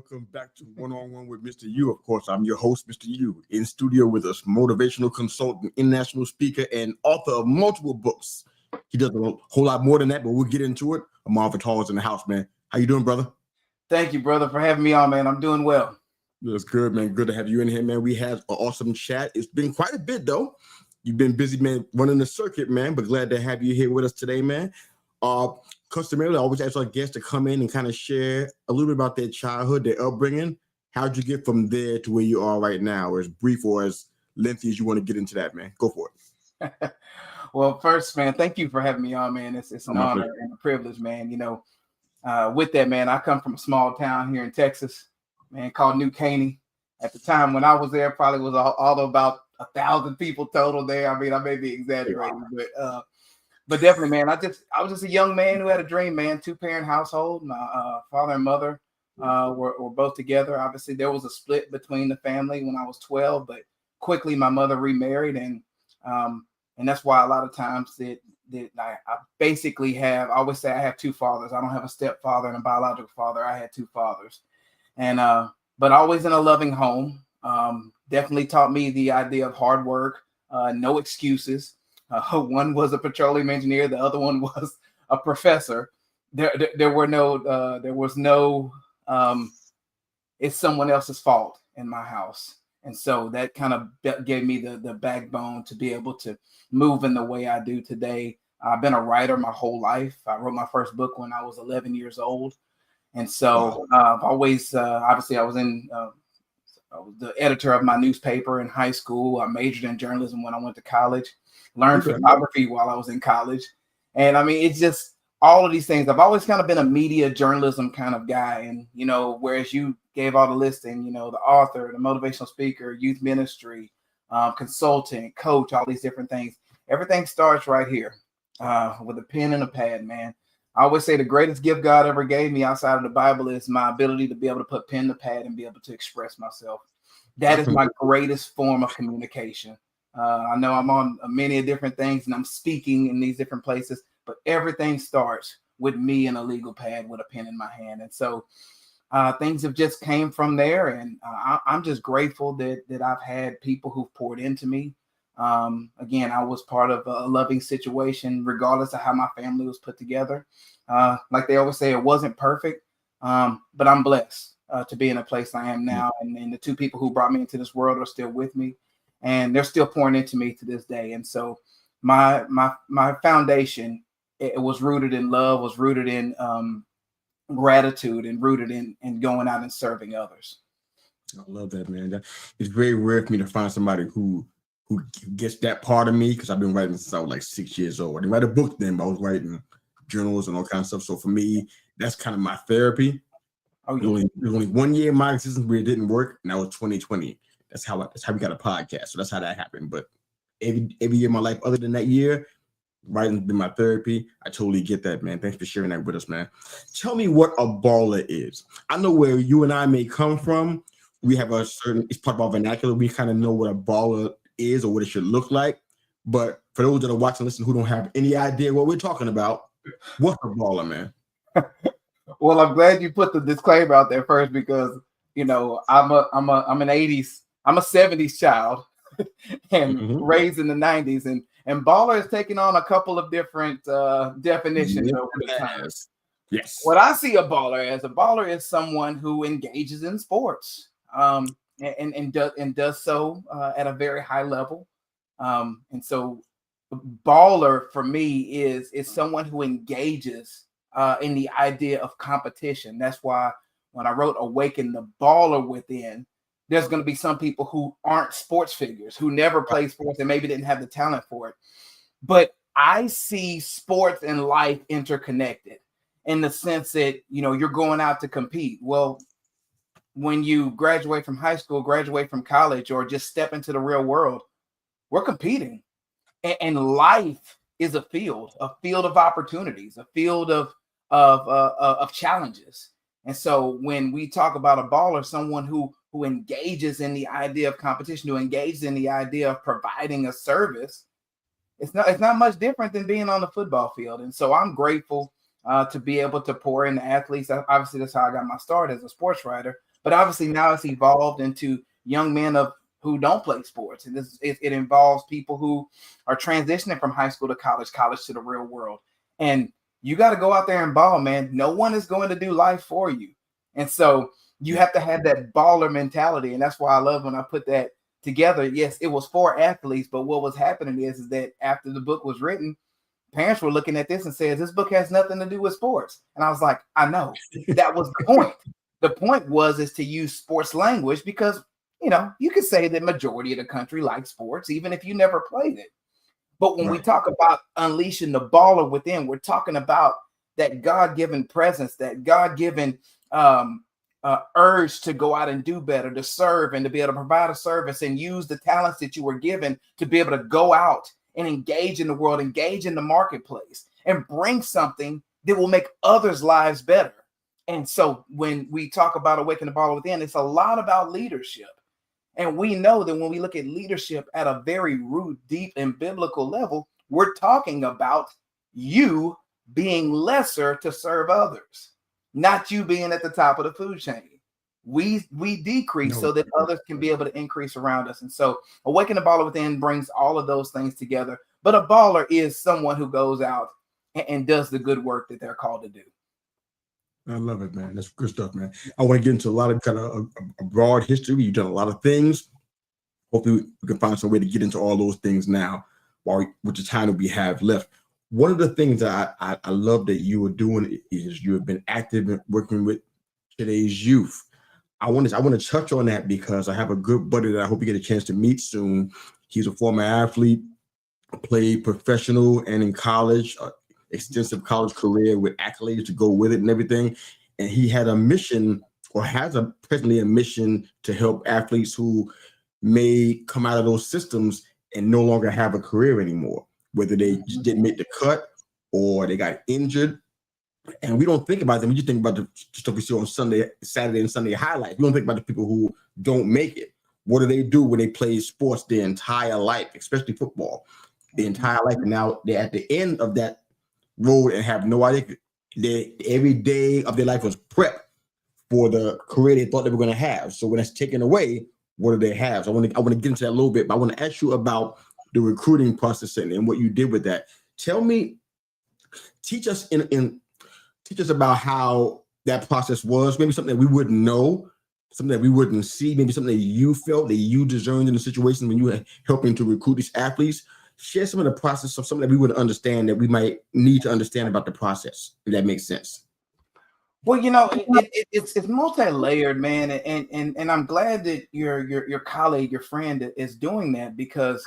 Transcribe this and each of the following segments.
welcome back to One on One with Mr. U. Of course, I'm your host, Mr. U. In studio with us, motivational consultant, international speaker, and author of multiple books. He does a whole lot more than that, but we'll get into it. Ahmard Vital is in the house, man. How you doing, brother? Thank you, brother, for having me on, man. I'm doing well. That's good, man. Good to have you in here, man. We had an awesome chat. It's been quite a bit, though. You've been busy, man, running the circuit, man, but glad to have you here with us today, man. Customarily, I always ask our guests to come in and kind of share a little bit about their childhood, their upbringing. How'd you get from there to where you are right now, or as brief or as lengthy as you want to get into that, man? Go for it. Well, first, man, thank you for having me on, man. It's an honor and a privilege, man. You know, with that, man, I come from a small town here in Texas, man, called New Caney. At the time when I was there, probably was all about 1,000 people total there. I mean, I may be exaggerating, but definitely, man, I was just a young man who had a dream, man. 2-parent household. My father and mother were both together. Obviously, there was a split between the family when I was 12, but quickly my mother remarried, and that's why a lot of times that I basically have. I always say I have 2 fathers. I don't have a stepfather and a biological father. I had 2 fathers, and but always in a loving home. Definitely taught me the idea of hard work, no excuses. One was a petroleum engineer. The other one was a professor. There was no it's someone else's fault in my house. And so that kind of gave me the backbone to be able to move in the way I do today. I've been a writer my whole life. I wrote my first book when I was 11 years old. And so I've always, obviously I was the editor of my newspaper in high school. I majored in journalism when I went to college. Learned photography while I was in college. And I mean, it's just all of these things. I've always kind of been a media journalism kind of guy. And, you know, whereas you gave all the listing, you know, the author, the motivational speaker, youth ministry, consultant, coach, all these different things. Everything starts right here with a pen and a pad, man. I always say the greatest gift God ever gave me outside of the Bible is my ability to be able to put pen to pad and be able to express myself. That is my greatest form of communication. I know I'm on many different things and I'm speaking in these different places, but everything starts with me and a legal pad with a pen in my hand. And so things have just came from there. And I'm just grateful that I've had people who've poured into me. Again, I was part of a loving situation, regardless of how my family was put together. Like they always say, it wasn't perfect, but I'm blessed to be in a place I am now. And the 2 people who brought me into this world are still with me. And they're still pouring into me to this day. And so my foundation, it was rooted in love, was rooted in gratitude, and rooted in going out and serving others. I love that, man. It's very rare for me to find somebody who gets that part of me, because I've been writing since I was like 6 years old. I didn't write a book then, but I was writing journals and all kinds of stuff. So for me, that's kind of my therapy. Oh, yeah. There's only 1 year in my existence where it didn't work, and that was 2020. That's how we got a podcast. So that's how that happened. But every year in my life, other than that year, writing's been my therapy. I totally get that, man. Thanks for sharing that with us, man. Tell me what a baller is. I know where you and I may come from. We have it's part of our vernacular. We kind of know what a baller is or what it should look like. But for those that are watching and listening who don't have any idea what we're talking about, what's a baller, man? Well, I'm glad you put the disclaimer out there first, because, you know, I'm an 80s. I'm a 70s child and raised in the 90s, and baller has taken on a couple of different definitions over the time. Yes. What I see a baller is someone who engages in sports and does so at a very high level. And so baller for me is someone who engages in the idea of competition. That's why when I wrote Awaken the Baller Within, there's going to be some people who aren't sports figures, who never played sports and maybe didn't have the talent for it. But I see sports and life interconnected in the sense that, you know, you're going out to compete. Well, when you graduate from high school, graduate from college, or just step into the real world, we're competing. And life is a field of opportunities, a field of challenges. And so when we talk about a baller, someone who engages in the idea of competition, who engages in the idea of providing a service, it's not much different than being on the football field. And so I'm grateful to be able to pour into athletes. Obviously, that's how I got my start as a sports writer. But obviously now it's evolved into young men who don't play sports. And it involves people who are transitioning from high school to college to the real world. And you got to go out there and ball, man. No one is going to do life for you. And so you have to have that baller mentality. And that's why I love when I put that together. Yes, it was for athletes, but what was happening is that after the book was written, parents were looking at this and said, this book has nothing to do with sports. And I was like, I know. That was the point. The point is to use sports language because, you know, you could say that majority of the country likes sports, even if you never played it. But when we talk about unleashing the baller within, we're talking about that God-given presence, that God-given urge to go out and do better, to serve and to be able to provide a service and use the talents that you were given to be able to go out and engage in the world, engage in the marketplace, and bring something that will make others' lives better. And so when we talk about Awaken the Baller Within, it's a lot about leadership. And we know that when we look at leadership at a very root, deep, and biblical level, we're talking about you being lesser to serve others, not you being at the top of the food chain. We decrease so that others can be able to increase around us. And so Awaken the Baller Within brings all of those things together. But a baller is someone who goes out and does the good work that they're called to do. I love it, man. That's good stuff, man. I want to get into a lot of kind of a broad history. You've done a lot of things. Hopefully we can find some way to get into all those things now with the time that we have left. One of the things that I love that you are doing is you have been active in working with today's youth. I want to touch on that because I have a good buddy that I hope you get a chance to meet soon. He's a former athlete, played professional and in college, extensive college career with accolades to go with it and everything. And he had a mission, or has presently a mission, to help athletes who may come out of those systems and no longer have a career anymore, whether they just didn't make the cut or they got injured. And we don't think about them. We just think about the stuff we see on Saturday and Sunday highlights. We don't think about the people who don't make it. What do they do when they play sports their entire life, especially football, the entire life? And now they're at the end of that road and have no idea. Every day of their life was prep for the career they thought they were going to have. So when that's taken away, what do they have? So I want to get into that a little bit, but I want to ask you about the recruiting process and what you did with that. Teach us about how that process was. Maybe something that we wouldn't know, something that we wouldn't see, maybe something that you felt that you discerned in the situation when you were helping to recruit these athletes. Share some of the process of something that we would understand, that we might need to understand about the process, if that makes sense. Well, you know, it's multi-layered, man, and I'm glad that your colleague, your friend, is doing that, because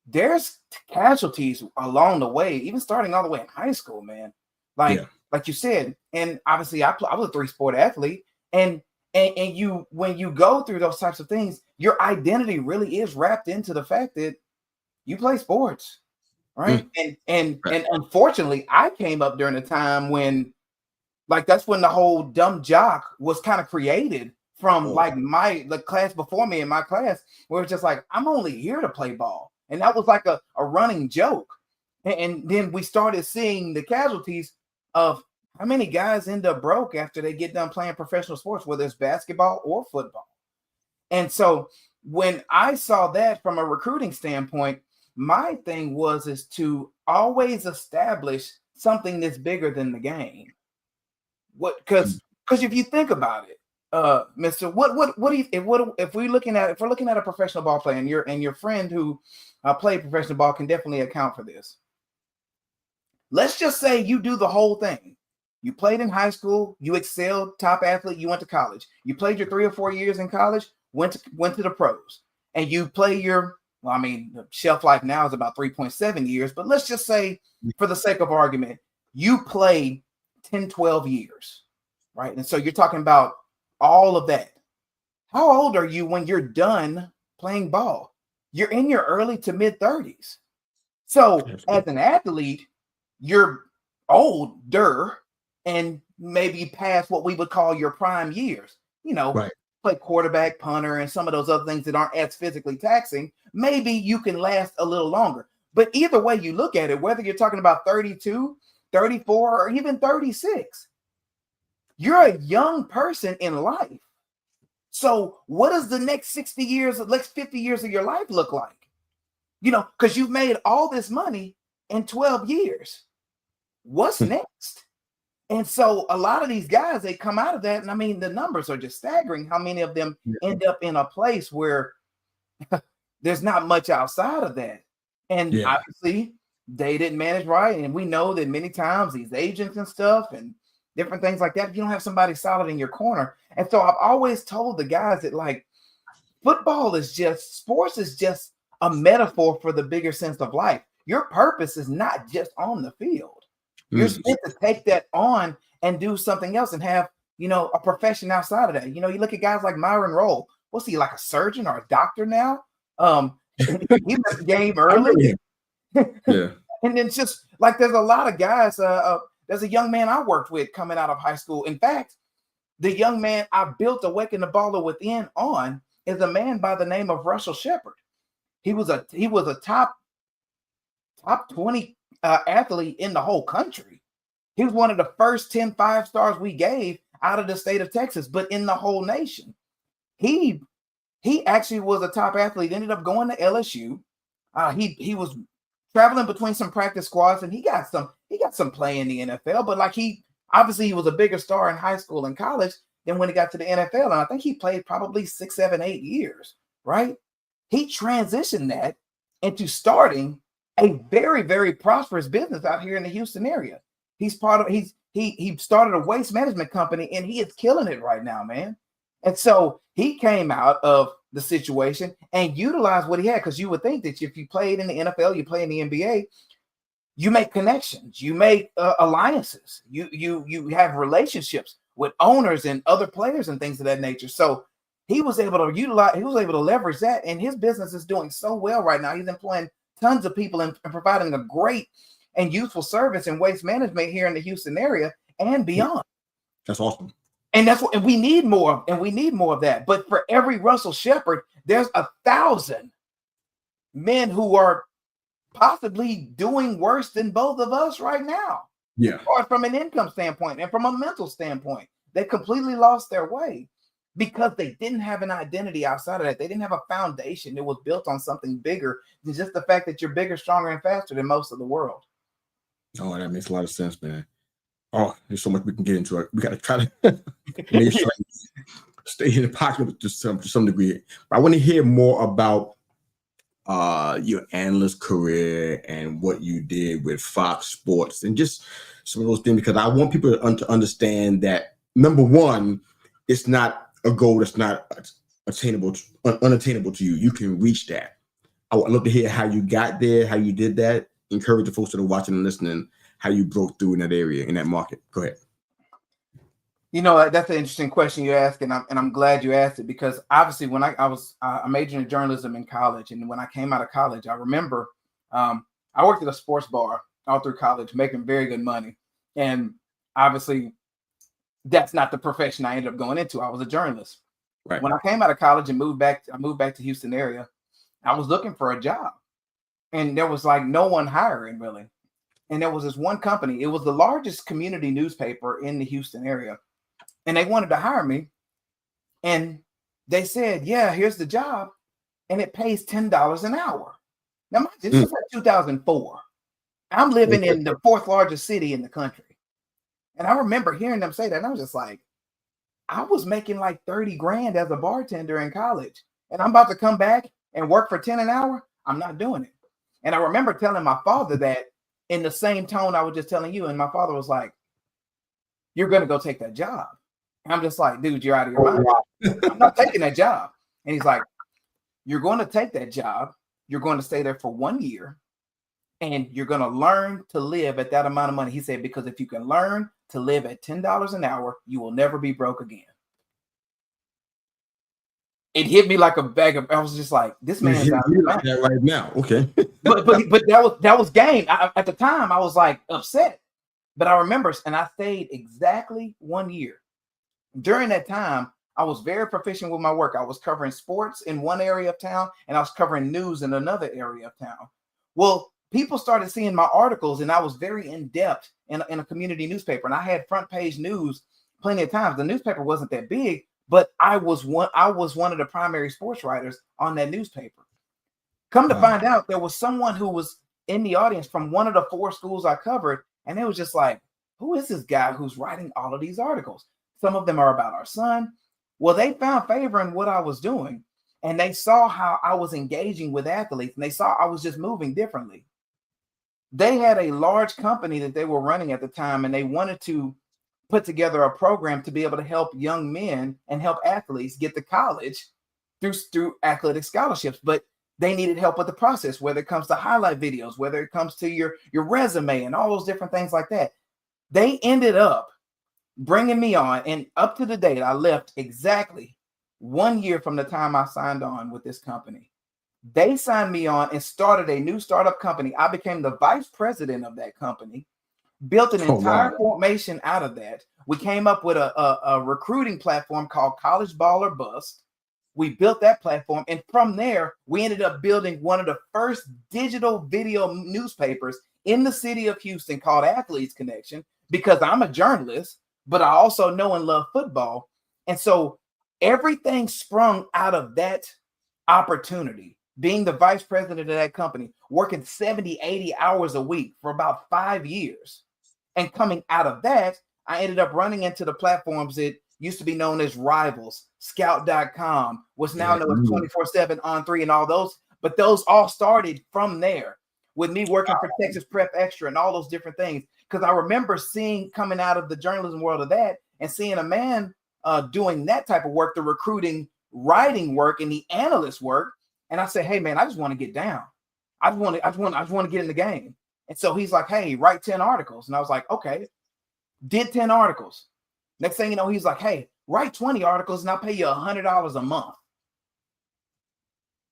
there's casualties along the way, even starting all the way in high school, man. Like you said, and obviously I was a 3-sport athlete, and you, when you go through those types of things, your identity really is wrapped into the fact that you play sports, right? And unfortunately, I came up during a time when, like, that's when the whole dumb jock was kind of created from the class before me in my class, where it's just like, I'm only here to play ball. And that was like a running joke. And then we started seeing the casualties of how many guys end up broke after they get done playing professional sports, whether it's basketball or football. And so when I saw that from a recruiting standpoint, my thing is to always establish something that's bigger than the game. Because if you think about it, Mister, if we're looking at a professional ball player, and your friend who played professional ball can definitely account for this. Let's just say you do the whole thing. You played in high school, you excelled, top athlete, you went to college. You played your 3 or 4 years in college, went to the pros, and you play your, well, I mean, the shelf life now is about 3.7 years, but let's just say, for the sake of argument, you play 10, 12 years, right? And so you're talking about all of that. How old are you when you're done playing ball? You're in your early to mid 30s. So as an athlete, you're older and maybe past what we would call your prime years. You know, play quarterback, punter, and some of those other things that aren't as physically taxing. Maybe you can last a little longer. But either way you look at it, whether you're talking about 32, 34, or even 36, you're a young person in life. So what does the next 60 years, the next 50 years of your life look like? You know, because you've made all this money in 12 years. What's next? And so a lot of these guys, they come out of that. And I mean, the numbers are just staggering. How many of them end up in a place where there's not much outside of that? And obviously they didn't manage right. And we know that many times these agents and stuff and different things like that, you don't have somebody solid in your corner. And so I've always told the guys that, like, sports is just a metaphor for the bigger sense of life. Your purpose is not just on the field. You're meant to take that on and do something else and have, you know, a profession outside of that. You know, you look at guys like Myron Rolle. What's he, like a surgeon or a doctor now? He left the game early. Yeah. And then just like there's a lot of guys. There's a young man I worked with coming out of high school. In fact, the young man I built Awaken the Baller Within on is a man by the name of Russell Shepard. He was a top 20 athlete in the whole country. He was one of the first 10 5-stars we gave out of the state of Texas, but in the whole nation. He actually was a top athlete, ended up going to LSU. He was traveling between some practice squads, and he got some play in the NFL, but like he was a bigger star in high school and college than when he got to the NFL. And I think he played probably 6, 7, 8 years, right? He transitioned that into starting a very, very prosperous business out here in the Houston area. He started a waste management company, and he is killing it right now, man. And so he came out of the situation and utilized what he had, because you would think that if you played in the NFL, you play in the NBA, you make connections, you make alliances, you have relationships with owners and other players and things of that nature. So he was able to leverage that, and his business is doing so well right now. He's employing tons of people and providing a great and useful service in waste management here in the Houston area and beyond. That's awesome. And that's what, and we need more of that. But for every Russell Shepard, there's 1,000 men who are possibly doing worse than both of us right now. Yeah. Or from an income standpoint and from a mental standpoint, they completely lost their way because they didn't have an identity outside of that. They didn't have a foundation that was built on something bigger than just the fact that you're bigger, stronger, and faster than most of the world. Oh, that makes a lot of sense, man. Oh, there's so much we can get into. We got to try to make sure stay in the pocket to some degree. But I want to hear more about your analyst career and what you did with Fox Sports and just some of those things, because I want people to understand that, number one, it's not a goal that's not unattainable to you. You can reach that. I would love to hear how you got there, how you did that. Encourage the folks that are watching and listening, how you broke through in that area, in that market. Go ahead. You know, that's an interesting question you ask, and I'm glad you asked it, because obviously when I was majoring in journalism in college, and when I came out of college, I remember I worked at a sports bar all through college, making very good money, and obviously that's not the profession I ended up going into. I was a journalist. Right. When I came out of college and moved back to Houston area, I was looking for a job, and there was like no one hiring really. And there was this one company. It was the largest community newspaper in the Houston area. And they wanted to hire me. And they said, yeah, here's the job. And it pays $10 an hour. Now, this was like 2004. I'm living in the 4th largest city in the country. And I remember hearing them say that. And I was just like, I was making like 30 grand as a bartender in college. And I'm about to come back and work for 10 an hour. I'm not doing it. And I remember telling my father that in the same tone I was just telling you. And my father was like, you're going to go take that job. And I'm just like, dude, you're out of your mind. I'm not taking that job. And he's like, you're going to take that job. You're going to stay there for 1 year. And you're going to learn to live at that amount of money. He said, because if you can learn to live at $10 an hour, you will never be broke again. It hit me like a bag of, I was just like, this man is out of his mind. That right now. Okay. but that was game. At the time, I was like upset. But I remember, and I stayed exactly 1 year. During that time, I was very proficient with my work. I was covering sports in one area of town, and I was covering news in another area of town. Well, people started seeing my articles, and I was very in-depth in a community newspaper. And I had front page news plenty of times. The newspaper wasn't that big, but I was one of the primary sports writers on that newspaper. Come to find out, there was someone who was in the audience from one of the 4 schools I covered, and it was just like, who is this guy who's writing all of these articles? Some of them are about our son. Well, they found favor in what I was doing, and they saw how I was engaging with athletes, and they saw I was just moving differently. They had a large company that they were running at the time, and they wanted to put together a program to be able to help young men and help athletes get to college through athletic scholarships. But they needed help with the process, whether it comes to highlight videos, whether it comes to your resume and all those different things like that. They ended up bringing me on, and up to the date, I left exactly 1 year from the time I signed on with this company. They signed me on and started a new startup company. I became the vice president of that company, built an entire formation out of that. We came up with a recruiting platform called College Ball or Bust. We built that platform, and from there, we ended up building one of the first digital video newspapers in the city of Houston called Athletes Connection, because I'm a journalist, but I also know and love football. And so everything sprung out of that opportunity, being the vice president of that company, working 70, 80 hours a week for about 5 years. And coming out of that, I ended up running into the platforms that used to be known as Rivals, Scout.com, was now known as 24/7 On 3 and all those. But those all started from there with me working for Texas Prep Extra and all those different things. Because I remember coming out of the journalism world of that and seeing a man doing that type of work, the recruiting, writing work, and the analyst work. And I said, hey, man, I just want to get down. I just want to get in the game. And so he's like, hey, write 10 articles. And I was like, okay, did 10 articles. Next thing you know, he's like, hey, write 20 articles and I'll pay you $100 a month.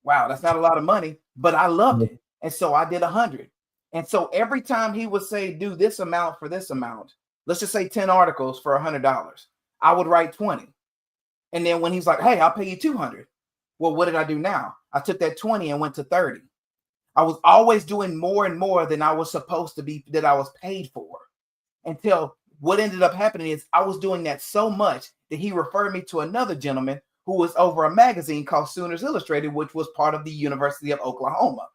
Wow, that's not a lot of money, but I loved it. And so I did 100. And so every time he would say, do this amount for this amount, let's just say 10 articles for $100, I would write 20. And then when he's like, hey, I'll pay you 200. Well, what did I do now? I took that 20 and went to 30. I was always doing more and more than I was supposed to be, that I was paid for, until what ended up happening is I was doing that so much that he referred me to another gentleman who was over a magazine called Sooners Illustrated, which was part of the University of Oklahoma.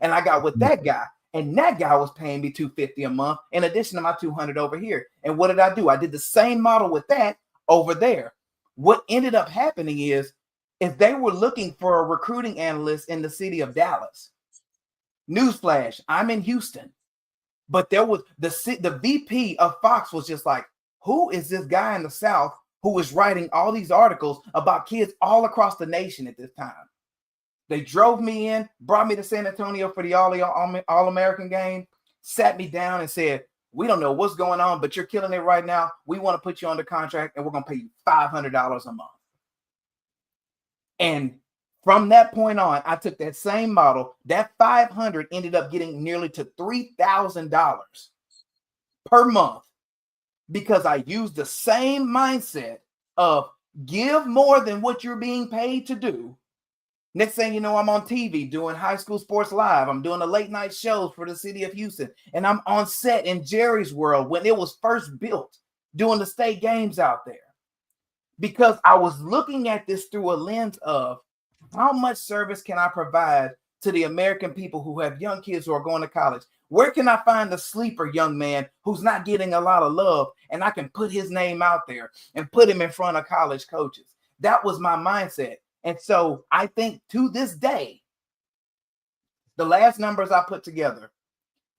And I got with that guy, and that guy was paying me $250 a month in addition to my $200 over here. And what did I do? I did the same model with that over there. What ended up happening is if they were looking for a recruiting analyst in the city of Dallas, newsflash, I'm in Houston. But there was the VP of Fox was just like, who is this guy in the South who is writing all these articles about kids all across the nation at this time? They drove me in, brought me to San Antonio for the All-American game, sat me down and said, we don't know what's going on, but you're killing it right now. We want to put you under contract and we're going to pay you $500 a month. And from that point on, I took that same model. That $500 ended up getting nearly to $3,000 per month, because I used the same mindset of give more than what you're being paid to do. Next thing you know, I'm on TV doing High School Sports Live. I'm doing the late night shows for the city of Houston. And I'm on set in Jerry's World when it was first built, doing the state games out there. Because I was looking at this through a lens of how much service can I provide to the American people who have young kids who are going to college? Where can I find the sleeper young man who's not getting a lot of love, and I can put his name out there and put him in front of college coaches? That was my mindset. And so I think to this day, the last numbers I put together,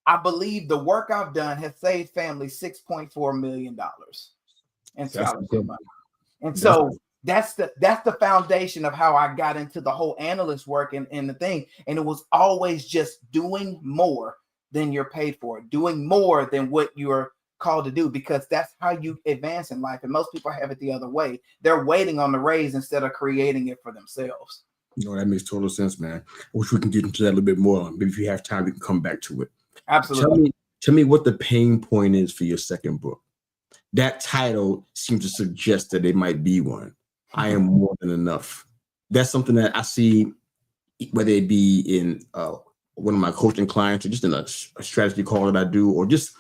I believe the work I've done has saved families $6.4 million in scholarship money. And so that's the foundation of how I got into the whole analyst work and the thing. And it was always just doing more than you're paid for, doing more than what you're called to do, because that's how you advance in life. And most people have it the other way. They're waiting on the raise instead of creating it for themselves. No, that makes total sense, man. I wish we can get into that a little bit more. Maybe if you have time, we can come back to it. Absolutely. Tell me what the pain point is for your second book. That title seems to suggest that it might be one. I am more than enough. That's something that I see, whether it be in one of my coaching clients or just in a strategy call that I do, or just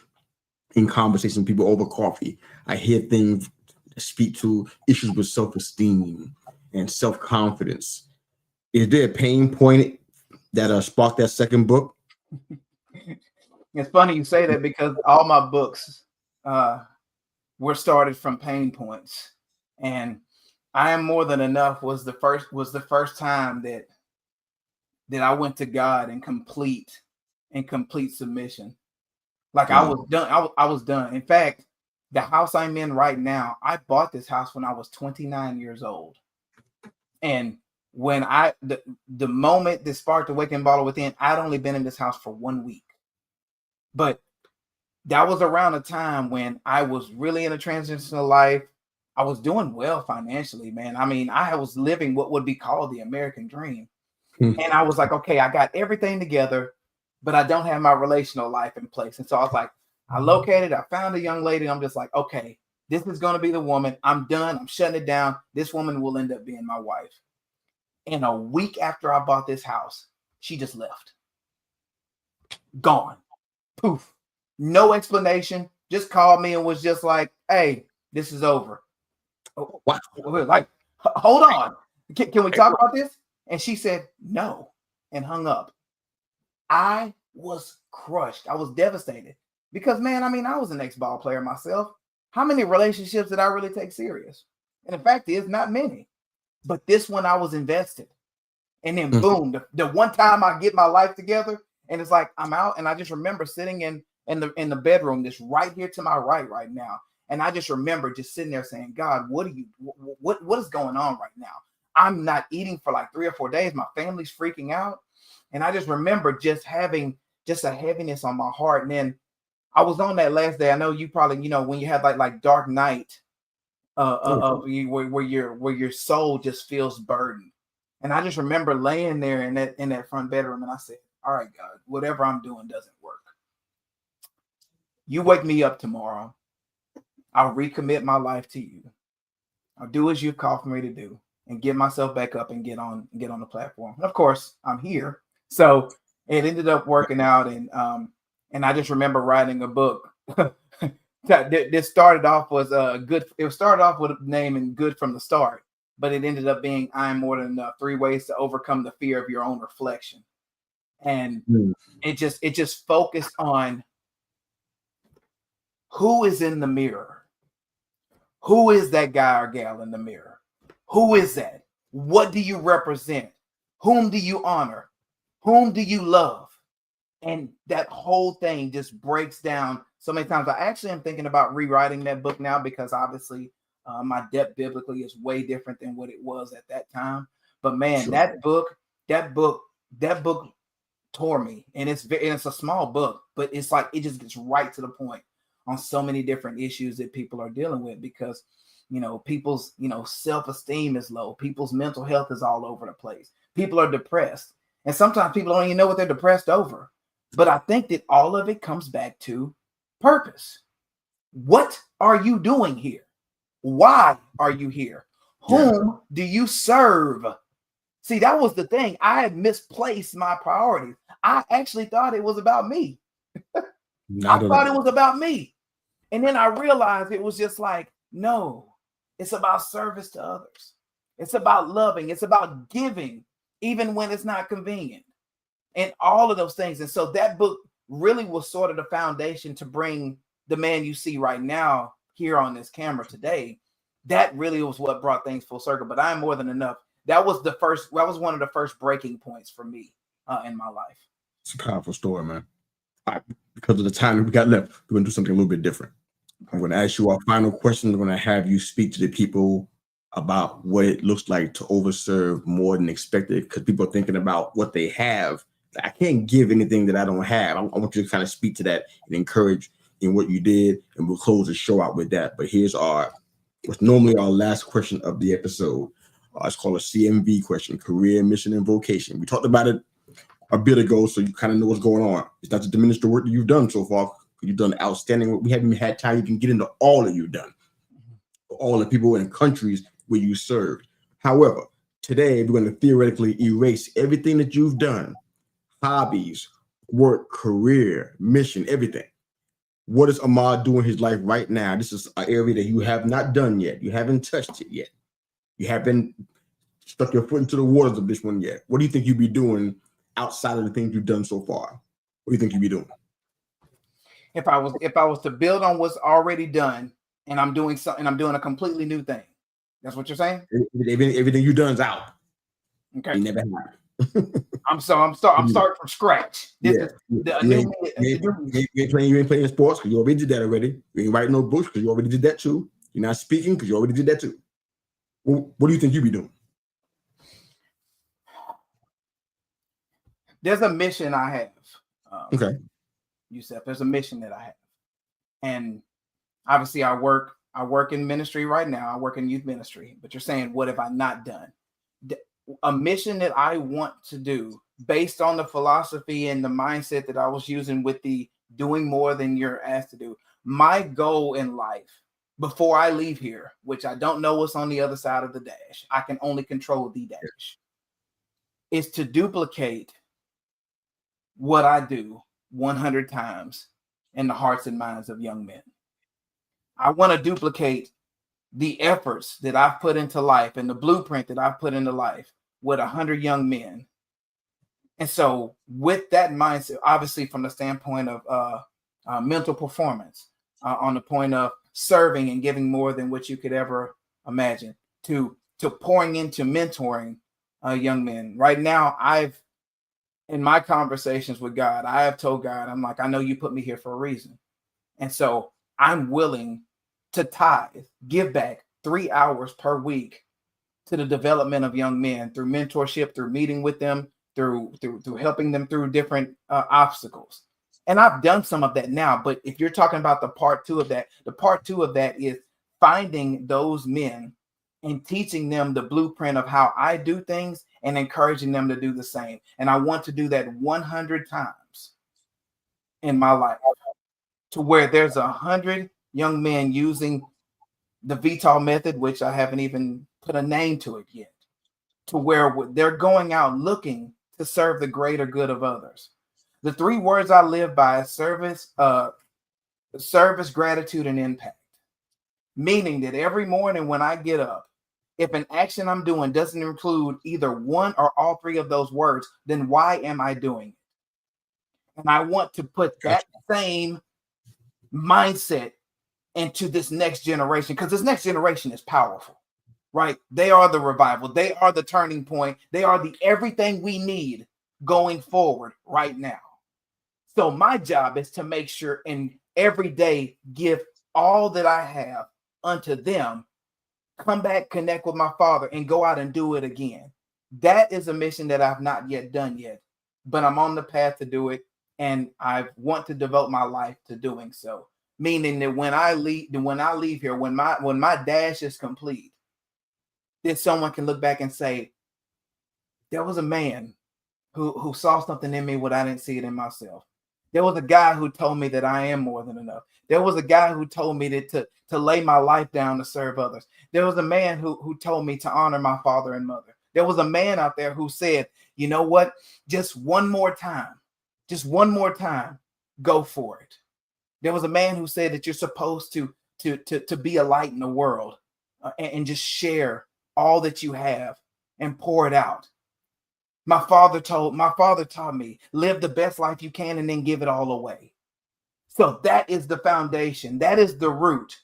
in conversation with people over coffee. I hear things speak to issues with self-esteem and self-confidence. Is there a pain point that sparked that second book? It's funny you say that because all my books were started from pain points, and I Am More Than Enough was the first time that I went to God in complete submission. Like I was done. I was done. In fact, the house I'm in right now, I bought this house when I was 29 years old. And when the moment that sparked Awaken the Baller Within, I'd only been in this house for 1 week. But that was around a time when I was really in a transitional life. I was doing well financially, man. I mean, I was living what would be called the American dream. And I was like, okay, I got everything together, but I don't have my relational life in place. And so I was like, I found a young lady. I'm just like, okay, this is going to be the woman. I'm done. I'm shutting it down. This woman will end up being my wife. And a week after I bought this house, she just left. Gone. Poof. No explanation. Just called me and was just like, hey, this is over. Wow. Like, hold on. Can we talk about this? And she said no and hung up. I was crushed. I was devastated because, man, I mean, I was an ex-ball player myself. How many relationships did I really take serious? And the fact is, not many. But this one, I was invested. And then, boom, the one time I get my life together, and it's like I'm out. And I just remember sitting in the bedroom, just right here to my right now. And I just remember just sitting there saying, God, what is going on right now? I'm not eating for like 3 or 4 days. My family's freaking out. And I just remember just having just a heaviness on my heart. And then I was on that last day. I know you probably, when you have like dark night where your soul just feels burdened. And I just remember laying there in that front bedroom. And I said, all right, God, whatever I'm doing doesn't work. You wake me up tomorrow. I'll recommit my life to you. I'll do as you've called for me to do and get myself back up and get on the platform. And of course, I'm here. So it ended up working out. And I just remember writing a book. This started off it started off with a name and good from the start, but it ended up being I Am More Than Enough, 3 ways to overcome the fear of your own reflection. And it just focused on who is in the mirror. Who is that guy or gal in the mirror? Who is that? What do you represent? Whom do you honor? Whom do you love? And that whole thing just breaks down so many times. I actually am thinking about rewriting that book now because obviously my depth biblically is way different than what it was at that time. But man, sure. that book tore me. And it's a small book, but it's like it just gets right to the point on so many different issues that people are dealing with because people's self-esteem is low. People's mental health is all over the place. People are depressed. And sometimes people don't even know what they're depressed over. But I think that all of it comes back to purpose. What are you doing here? Why are you here? Whom do you serve? See, that was the thing. I had misplaced my priorities. I actually thought it was about me. I thought it was about me. And then I realized it was just like, no, it's about service to others. It's about loving. It's about giving, even when it's not convenient. And all of those things. And so that book really was sort of the foundation to bring the man you see right now here on this camera today. That really was what brought things full circle. But I Am More Than Enough. That was one of the first breaking points for me in my life. It's a powerful story, man. Because of the time we got left, we're going to do something a little bit different. I'm going to ask you our final question. I'm going to have you speak to the people about what it looks like to overserve more than expected, because people are thinking about what they have. I can't give anything that I don't have. I want you to kind of speak to that and encourage in what you did, and we'll close the show out with that. But here's what's normally our last question of the episode. It's called a CMV question, career, mission, and vocation. We talked about it a bit ago, so you kind of know what's going on. It's not to diminish the work that you've done so far. You've done outstanding work. We haven't even had time to get into all that you've done, all the people in countries where you served. However, today we're going to theoretically erase everything that you've done, hobbies, work, career, mission, everything. What is Ahmard doing in his life right now? This is an area that you have not done yet. You haven't touched it yet. You haven't stuck your foot into the waters of this one yet. What do you think you'd be doing outside of the things you've done so far? What do you think you'd be doing? If I was to build on what's already done, and I'm doing something, I'm doing a completely new thing. That's what you're saying? Everything you've done is out. Okay. You never have. I'm starting from scratch. This is you ain't playing sports because you already did that already. You ain't writing no books because you already did that too. You're not speaking because you already did that too. What do you think you'd be doing? There's a mission I have. Okay. Yusef, there's a mission that I have. And obviously I work in ministry right now. I work in youth ministry. But you're saying, what have I not done? A mission that I want to do based on the philosophy and the mindset that I was using with the doing more than you're asked to do. My goal in life before I leave here, which I don't know what's on the other side of the dash, I can only control the dash, is to duplicate what I do 100 times in the hearts and minds of young men. I want to duplicate the efforts that I've put into life and the blueprint that I've put into life with 100 young men. And so with that mindset, obviously from the standpoint of mental performance, on the point of serving and giving more than what you could ever imagine, to pouring into mentoring young men. Right now, in my conversations with God, I have told God, I'm like, I know you put me here for a reason. And so I'm willing to tithe, give back 3 hours per week to the development of young men through mentorship, through meeting with them, through helping them through different obstacles. And I've done some of that now, but if you're talking about the part two of that, the part two of that is finding those men and teaching them the blueprint of how I do things and encouraging them to do the same. And I want to do that 100 times in my life to where there's 100 young men using the Vital method, which I haven't even put a name to it yet, to where they're going out looking to serve the greater good of others. The 3 words I live by is service, gratitude, and impact. Meaning that every morning when I get up, if an action I'm doing doesn't include either one or all 3 of those words, then why am I doing it? And I want to put that same mindset into this next generation, because this next generation is powerful, right? They are the revival. They are the turning point. They are the everything we need going forward right now. So my job is to make sure and every day give all that I have unto them, come back, connect with my Father, and go out and do it again. That is a mission that I've not yet done yet, but I'm on the path to do it, and I want to devote my life to doing so. Meaning that when I leave here, when my dash is complete, then someone can look back and say, there was a man who saw something in me when I didn't see it in myself. There was a guy who told me that I am more than enough. There was a guy who told me to lay my life down to serve others. There was a man who told me to honor my father and mother. There was a man out there who said, you know what? Just one more time, go for it. There was a man who said that you're supposed to be a light in the world and just share all that you have and pour it out. My father taught me, live the best life you can and then give it all away. So that is the foundation. That is the root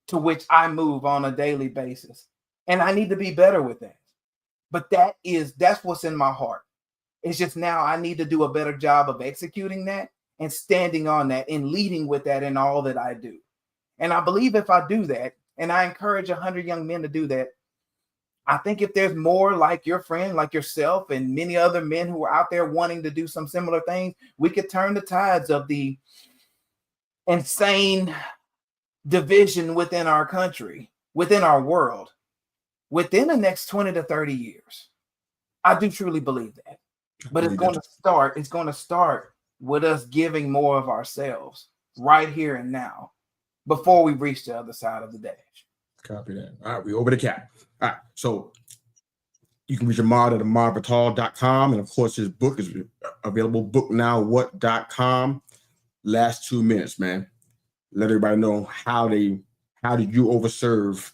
to which I move on a daily basis. And I need to be better with that. But that's what's in my heart. It's just now I need to do a better job of executing that and standing on that and leading with that in all that I do. And I believe if I do that, and I encourage 100 young men to do that, I think if there's more like your friend, like yourself, and many other men who are out there wanting to do some similar things, we could turn the tides of the insane division within our country, within our world, within the next 20 to 30 years. I do truly believe that. But it's going to start with us giving more of ourselves right here and now before we reach the other side of the dash. Copy that. All right, we over the cap. All right, so you can reach Ahmard at ahmardvital.com, and of course his book is available, booknowwhat.com. Last 2 minutes, man. let everybody know how did you overserve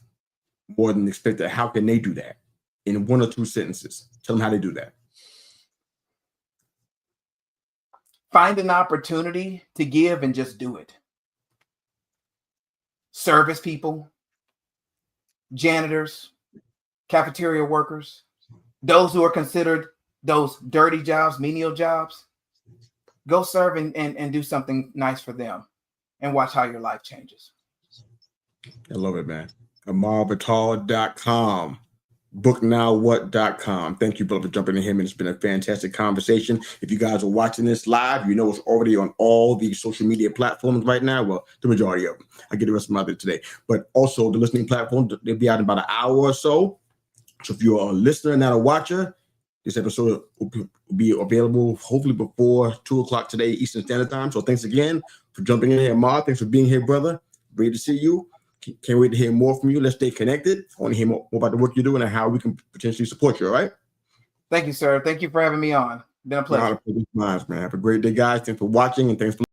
more than expected? How can they do that in 1 or 2 sentences? Tell them how they do that. Find an opportunity to give and just do it. Service people, janitors, cafeteria workers, those who are considered those dirty jobs, menial jobs, go serve and do something nice for them and watch how your life changes. I love it, man. AhmardVital.com. BookNowWhat.com. Thank you, brother, for jumping in here, man. It's been a fantastic conversation. If you guys are watching this live, you know it's already on all the social media platforms right now. Well, the majority of them. I get the rest of them out there today. But also the listening platform, they'll be out in about an hour or so. So if you're a listener and not a watcher, this episode will be available hopefully before 2 o'clock today, Eastern Standard Time. So thanks again for jumping in here, Ahmard. Thanks for being here, brother. Great to see you. Can't wait to hear more from you. Let's stay connected. I want to hear more about the work you're doing and how we can potentially support you. All right. Thank you, sir. Thank you for having me on. Been a pleasure. Man. Have a great day, guys. Thanks for watching and thanks for